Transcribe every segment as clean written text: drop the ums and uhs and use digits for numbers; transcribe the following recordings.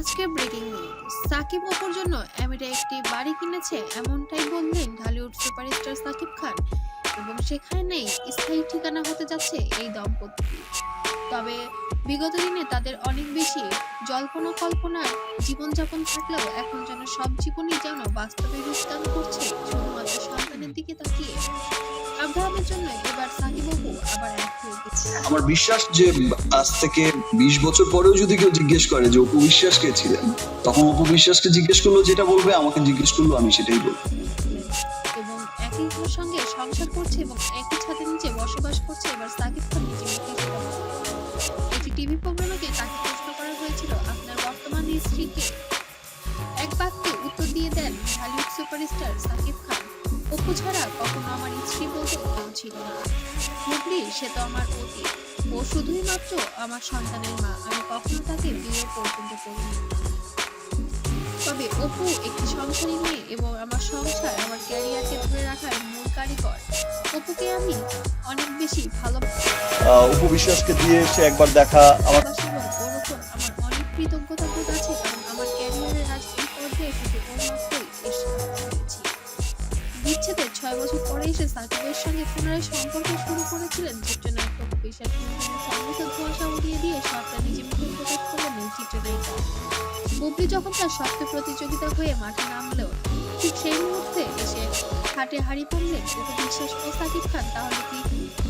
আজকে breaking news, Shakib অপুর জন্য আমিরা একটি বাড়ি কিনেছে, এমনটাই বললেন ঢালিউড সুপারস্টার সাকিব খান। এবং সেখানেই স্থায়ী ঠিকানা হতে যাচ্ছে এই দম্পতি। তবে বিগত দিনে তাদের অনেক বেশি জল্পনা কল্পনার জীবনযাপন থাকলেও এখন যেন সব জীবনই যেন বাস্তবে রূপদান করছে, শুধুমাত্র সন্তানের দিকে তাকিয়ে। আব্রাহামের জন্য এবার সাকিব অপু আবার এক হয়ে গেছে। আমার বিশ্বাস যে আজ থেকে 20 বছর পরেও যদি কেউ জিজ্ঞেস করে যে অপু বিশ্বাস কে ছিলেন, তখন অপু বিশ্বাসকে জিজ্ঞেস করলো যেটা বলবে, আমাকে জিজ্ঞেস করলো আমি সেটাই বলবো। এবং একই সঙ্গে সংসার করছে এবং একই ছাদের নিচে বসবাস করছে এবার সাকিব খান নিজে মুখে সেটা বলেন। একটি টিভি প্রোগ্রামে তাকে প্রশ্ন করা হয়েছিল, আপনার বর্তমান স্ত্রীকে? এক বাক্যে উত্তর দিয়ে দেন ঢালিউড সুপারস্টার সাকিব খান, অপু ছাড়া কখনো আমার স্ত্রী বলতে কেউ ছিল না। বুবলি সে তো আমার অতীত, ও শুধুই মাত্র আমার সন্তানের মা, আমি কখনো তাকে বিয়ে পর্যন্ত করিনি। তবে অপু একটি সংসারী মেয়ে এবং আমার সংসার, আমার ক্যারিয়ারকে ধরে রাখার মূল কারিগর। অপুকে আমি অনেক বেশি ভালোবাসি অপু বিশ্বাসকে দিয়ে সে একবার দেখা আমার এবং ওর ওপর আমার অনেক কৃতজ্ঞতা বোধ আছে, কারণ আমার ক্যারিয়ারের আজ এই পর্যায়ে শুধু ওর মাত্রই এসে পেরেছি। বিচ্ছেদের 6 বছর পরে এসে সাকিবের সঙ্গে পুনরায় সম্পর্ক শুরু করেছিলেন চিত্রনায়ক অপু বিশ্বাস। সংগীত ধোঁয়াশা উড়িয়ে দিয়ে সবটা নিজে মুখে প্রকাশ করলেন এই চিত্রনায়িকা। বুবলি যখন তার শক্ত প্রতিযোগিতা হয়ে মাঠে নামলেও ঠিক সেই মুহূর্তে এসে হাটে হাড়ি পড়লেন অপু বিশ্বাস ও সাকিব খান। তাহলে কি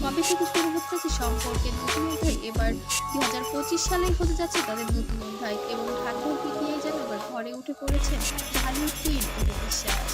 কবে থেকে শুরু হচ্ছে সম্পর্কের নতুন অধ্যায়? এবার 2025 সালেই হতে যাচ্ছে তাদের নতুন অধ্যায় এবং ঢাকাও পিটিয়ে যেন এবার ঘরে উঠে পড়েছেন ঢালিউড কুইন অপু বিশ্বাস।